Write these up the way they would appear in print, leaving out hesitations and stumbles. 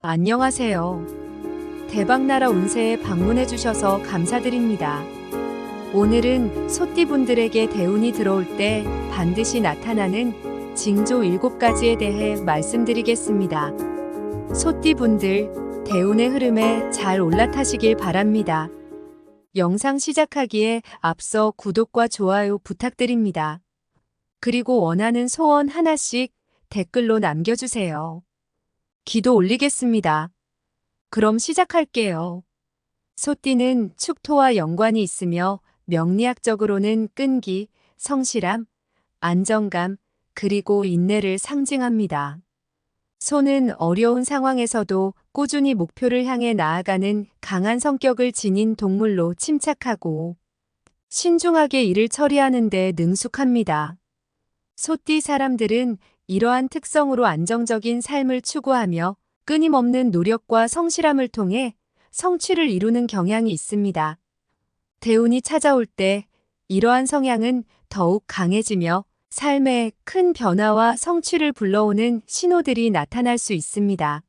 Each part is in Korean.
안녕하세요. 대박나라 운세에 방문해 주셔서 감사드립니다. 오늘은 소띠분들에게 대운이 들어올 때 반드시 나타나는 징조 7가지에 대해 말씀드리겠습니다. 소띠분들, 대운의 흐름에 잘 올라타시길 바랍니다. 영상 시작하기에 앞서 구독과 좋아요 부탁드립니다. 그리고 원하는 소원 하나씩 댓글로 남겨주세요. 기도 올리겠습니다. 그럼 시작할게요. 소띠는 축토와 연관이 있으며 명리학적으로는 끈기, 성실함, 안정감, 그리고 인내를 상징합니다. 소는 어려운 상황에서도 꾸준히 목표를 향해 나아가는 강한 성격을 지닌 동물로 침착하고 신중하게 일을 처리하는 데 능숙합니다. 소띠 사람들은 이러한 특성으로 안정적인 삶을 추구하며 끊임없는 노력과 성실함을 통해 성취를 이루는 경향이 있습니다. 대운이 찾아올 때 이러한 성향은 더욱 강해지며 삶에 큰 변화와 성취를 불러오는 신호들이 나타날 수 있습니다.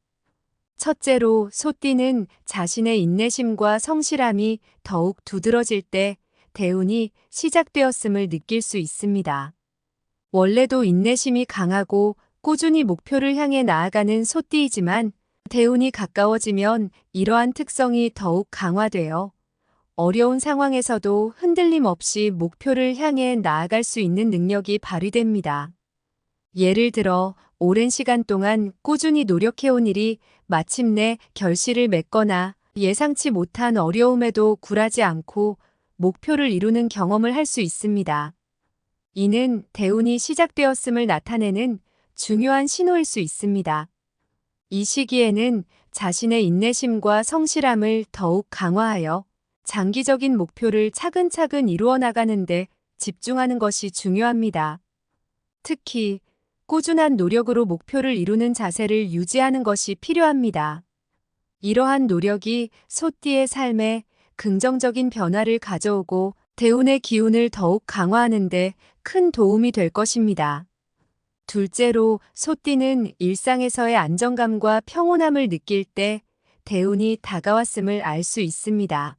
첫째로 소띠는 자신의 인내심과 성실함이 더욱 두드러질 때 대운이 시작되었음을 느낄 수 있습니다. 원래도 인내심이 강하고 꾸준히 목표를 향해 나아가는 소띠이지만 대운이 가까워지면 이러한 특성이 더욱 강화되어 어려운 상황에서도 흔들림 없이 목표를 향해 나아갈 수 있는 능력이 발휘됩니다. 예를 들어 오랜 시간 동안 꾸준히 노력해온 일이 마침내 결실을 맺거나 예상치 못한 어려움에도 굴하지 않고 목표를 이루는 경험을 할 수 있습니다. 이는 대운이 시작되었음을 나타내는 중요한 신호일 수 있습니다. 이 시기에는 자신의 인내심과 성실함을 더욱 강화하여 장기적인 목표를 차근차근 이루어 나가는데 집중하는 것이 중요합니다. 특히 꾸준한 노력으로 목표를 이루는 자세를 유지하는 것이 필요합니다. 이러한 노력이 소띠의 삶에 긍정적인 변화를 가져오고 대운의 기운을 더욱 강화하는 데 큰 도움이 될 것입니다. 둘째로 소띠는 일상에서의 안정감과 평온함을 느낄 때 대운이 다가왔음을 알 수 있습니다.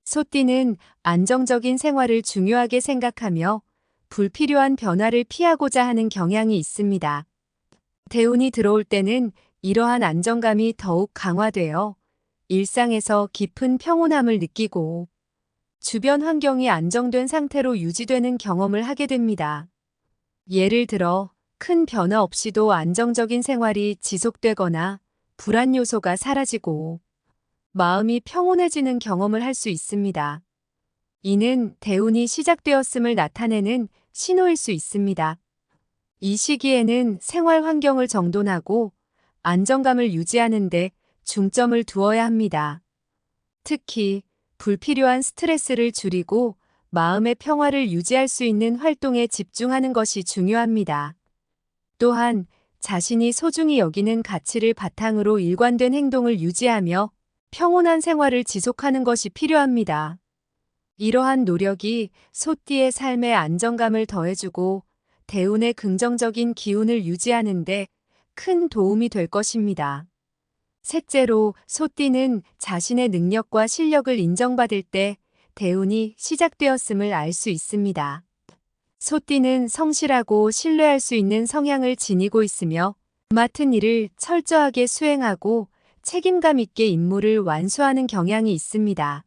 소띠는 안정적인 생활을 중요하게 생각하며 불필요한 변화를 피하고자 하는 경향이 있습니다. 대운이 들어올 때는 이러한 안정감이 더욱 강화되어 일상에서 깊은 평온함을 느끼고 주변 환경이 안정된 상태로 유지되는 경험을 하게 됩니다. 예를 들어 큰 변화 없이도 안정적인 생활이 지속되거나 불안 요소가 사라지고 마음이 평온해지는 경험을 할 수 있습니다. 이는 대운이 시작되었음을 나타내는 신호일 수 있습니다. 이 시기에는 생활 환경을 정돈하고 안정감을 유지하는 데 중점을 두어야 합니다. 특히 불필요한 스트레스를 줄이고 마음의 평화를 유지할 수 있는 활동에 집중하는 것이 중요합니다. 또한 자신이 소중히 여기는 가치를 바탕으로 일관된 행동을 유지하며 평온한 생활을 지속하는 것이 필요합니다. 이러한 노력이 소띠의 삶에 안정감을 더해주고 대운의 긍정적인 기운을 유지하는 데 큰 도움이 될 것입니다. 셋째로 소띠는 자신의 능력과 실력을 인정받을 때 대운이 시작되었음을 알 수 있습니다. 소띠는 성실하고 신뢰할 수 있는 성향을 지니고 있으며 맡은 일을 철저하게 수행하고 책임감 있게 임무를 완수하는 경향이 있습니다.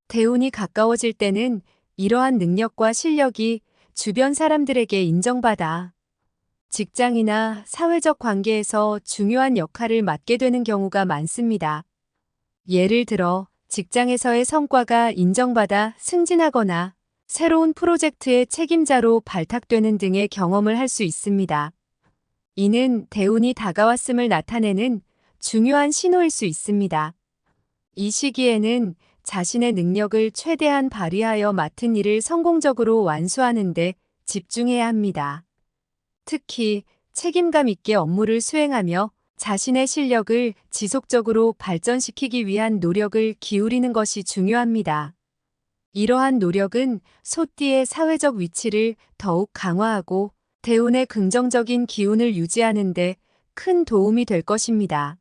대운이 가까워질 때는 이러한 능력과 실력이 주변 사람들에게 인정받아 직장이나 사회적 관계에서 중요한 역할을 맡게 되는 경우가 많습니다. 예를 들어 직장에서의 성과가 인정받아 승진하거나 새로운 프로젝트의 책임자로 발탁되는 등의 경험을 할 수 있습니다. 이는 대운이 다가왔음을 나타내는 중요한 신호일 수 있습니다. 이 시기에는 자신의 능력을 최대한 발휘하여 맡은 일을 성공적으로 완수하는 데 집중해야 합니다. 특히 책임감 있게 업무를 수행하며 자신의 실력을 지속적으로 발전시키기 위한 노력을 기울이는 것이 중요합니다. 이러한 노력은 소띠의 사회적 위치를 더욱 강화하고 대운의 긍정적인 기운을 유지하는 데 큰 도움이 될 것입니다.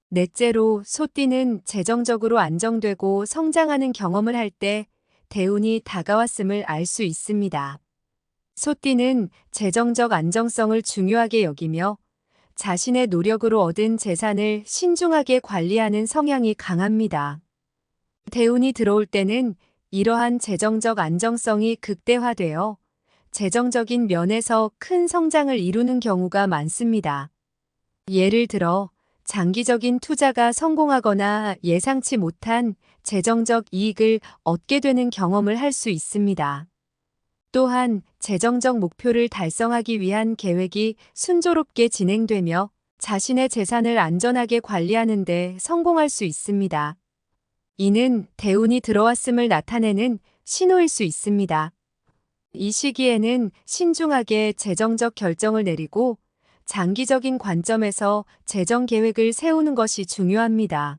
넷째로 소띠는 재정적으로 안정되고 성장하는 경험을 할 때 대운이 다가왔음을 알 수 있습니다. 소띠는 재정적 안정성을 중요하게 여기며 자신의 노력으로 얻은 재산을 신중하게 관리하는 성향이 강합니다. 대운이 들어올 때는 이러한 재정적 안정성이 극대화되어 재정적인 면에서 큰 성장을 이루는 경우가 많습니다. 예를 들어 장기적인 투자가 성공하거나 예상치 못한 재정적 이익을 얻게 되는 경험을 할 수 있습니다. 또한 재정적 목표를 달성하기 위한 계획이 순조롭게 진행되며 자신의 재산을 안전하게 관리하는 데 성공할 수 있습니다. 이는 대운이 들어왔음을 나타내는 신호일 수 있습니다. 이 시기에는 신중하게 재정적 결정을 내리고 장기적인 관점에서 재정 계획을 세우는 것이 중요합니다.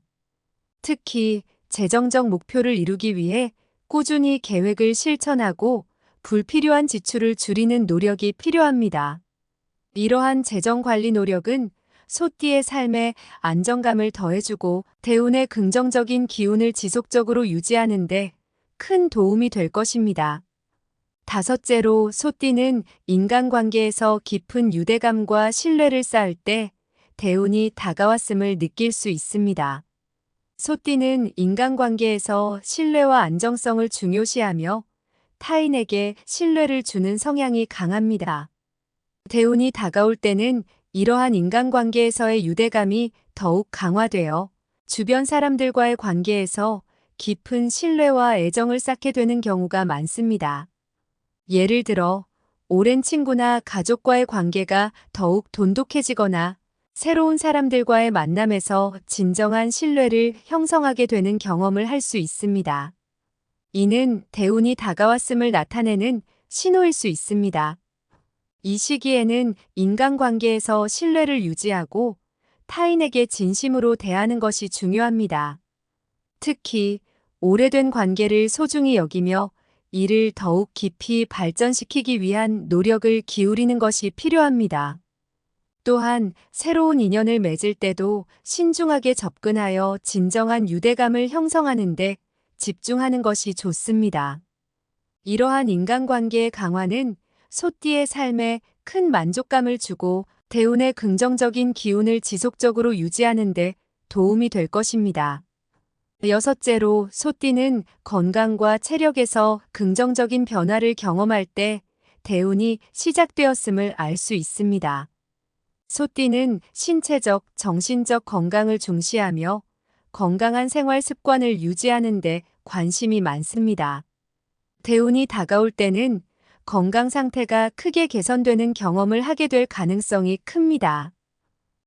특히 재정적 목표를 이루기 위해 꾸준히 계획을 실천하고 불필요한 지출을 줄이는 노력이 필요합니다. 이러한 재정 관리 노력은 소띠의 삶에 안정감을 더해주고 대운의 긍정적인 기운을 지속적으로 유지하는 데 큰 도움이 될 것입니다. 다섯째로 소띠는 인간관계에서 깊은 유대감과 신뢰를 쌓을 때 대운이 다가왔음을 느낄 수 있습니다. 소띠는 인간관계에서 신뢰와 안정성을 중요시하며 타인에게 신뢰를 주는 성향이 강합니다. 대운이 다가올 때는 이러한 인간관계에서의 유대감이 더욱 강화되어 주변 사람들과의 관계에서 깊은 신뢰와 애정을 쌓게 되는 경우가 많습니다. 예를 들어 오랜 친구나 가족과의 관계가 더욱 돈독해지거나 새로운 사람들과의 만남에서 진정한 신뢰를 형성하게 되는 경험을 할 수 있습니다. 이는 대운이 다가왔음을 나타내는 신호일 수 있습니다. 이 시기에는 인간관계에서 신뢰를 유지하고 타인에게 진심으로 대하는 것이 중요합니다. 특히 오래된 관계를 소중히 여기며 이를 더욱 깊이 발전시키기 위한 노력을 기울이는 것이 필요합니다. 또한 새로운 인연을 맺을 때도 신중하게 접근하여 진정한 유대감을 형성하는 데 집중하는 것이 좋습니다. 이러한 인간관계의 강화는 소띠의 삶에 큰 만족감을 주고 대운의 긍정적인 기운을 지속적으로 유지하는 데 도움이 될 것입니다. 여섯째로 소띠는 건강과 체력에서 긍정적인 변화를 경험할 때 대운이 시작되었음을 알 수 있습니다. 소띠는 신체적, 정신적 건강을 중시하며 건강한 생활 습관을 유지하는 데 관심이 많습니다. 대운이 다가올 때는 건강 상태가 크게 개선되는 경험을 하게 될 가능성이 큽니다.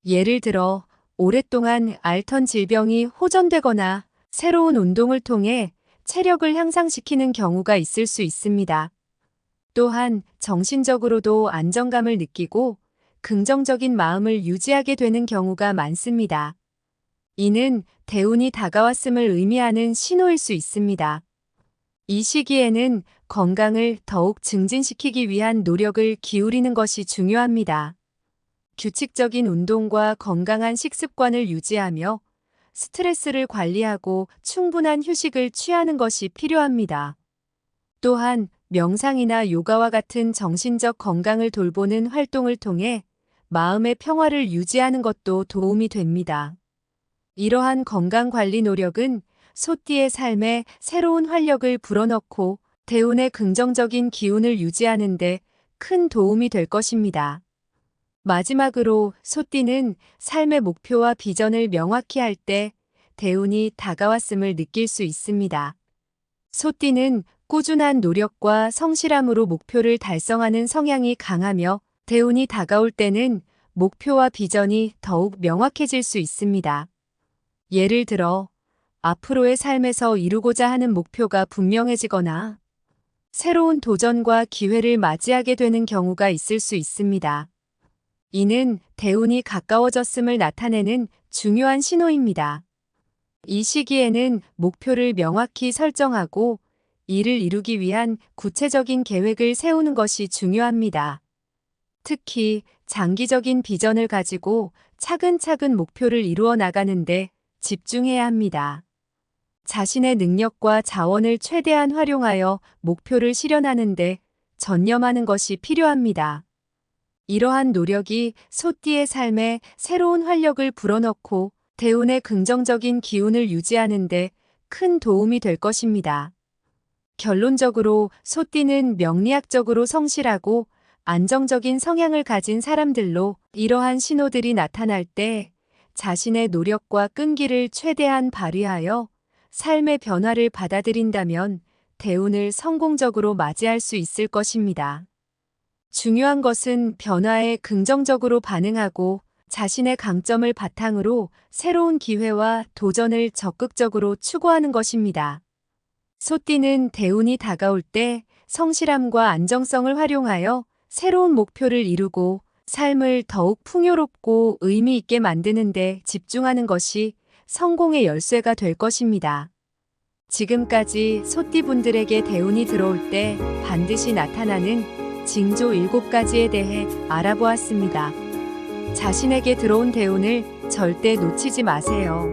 예를 들어 오랫동안 앓던 질병이 호전되거나 새로운 운동을 통해 체력을 향상시키는 경우가 있을 수 있습니다. 또한 정신적으로도 안정감을 느끼고 긍정적인 마음을 유지하게 되는 경우가 많습니다. 이는 대운이 다가왔음을 의미하는 신호일 수 있습니다. 이 시기에는 건강을 더욱 증진시키기 위한 노력을 기울이는 것이 중요합니다. 규칙적인 운동과 건강한 식습관을 유지하며 스트레스를 관리하고 충분한 휴식을 취하는 것이 필요합니다. 또한 명상이나 요가와 같은 정신적 건강을 돌보는 활동을 통해 마음의 평화를 유지하는 것도 도움이 됩니다. 이러한 건강관리 노력은 소띠의 삶에 새로운 활력을 불어넣고 대운의 긍정적인 기운을 유지하는 데 큰 도움이 될 것입니다. 마지막으로 소띠는 삶의 목표와 비전을 명확히 할 때 대운이 다가왔음을 느낄 수 있습니다. 소띠는 꾸준한 노력과 성실함으로 목표를 달성하는 성향이 강하며 대운이 다가올 때는 목표와 비전이 더욱 명확해질 수 있습니다. 예를 들어 앞으로의 삶에서 이루고자 하는 목표가 분명해지거나 새로운 도전과 기회를 맞이하게 되는 경우가 있을 수 있습니다. 이는 대운이 가까워졌음을 나타내는 중요한 신호입니다. 이 시기에는 목표를 명확히 설정하고 이를 이루기 위한 구체적인 계획을 세우는 것이 중요합니다. 특히 장기적인 비전을 가지고 차근차근 목표를 이루어 나가는데 집중해야 합니다. 자신의 능력과 자원을 최대한 활용하여 목표를 실현하는데 전념하는 것이 필요합니다. 이러한 노력이 소띠의 삶에 새로운 활력을 불어넣고 대운의 긍정적인 기운을 유지하는데 큰 도움이 될 것입니다. 결론적으로 소띠는 명리학적으로 성실하고 안정적인 성향을 가진 사람들로 이러한 신호들이 나타날 때 자신의 노력과 끈기를 최대한 발휘하여 삶의 변화를 받아들인다면 대운을 성공적으로 맞이할 수 있을 것입니다. 중요한 것은 변화에 긍정적으로 반응하고 자신의 강점을 바탕으로 새로운 기회와 도전을 적극적으로 추구하는 것입니다. 소띠는 대운이 다가올 때 성실함과 안정성을 활용하여 새로운 목표를 이루고 삶을 더욱 풍요롭고 의미 있게 만드는 데 집중하는 것이 성공의 열쇠가 될 것입니다. 지금까지 소띠분들에게 대운이 들어올 때 반드시 나타나는 징조 7가지에 대해 알아보았습니다. 자신에게 들어온 대운을 절대 놓치지 마세요.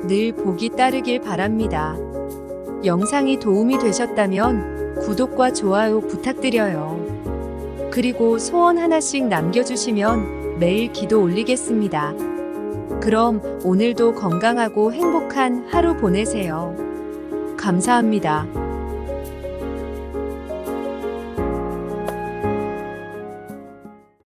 늘 복이 따르길 바랍니다. 영상이 도움이 되셨다면 구독과 좋아요 부탁드려요. 그리고 소원 하나씩 남겨주시면 매일 기도 올리겠습니다. 그럼 오늘도 건강하고 행복한 하루 보내세요. 감사합니다.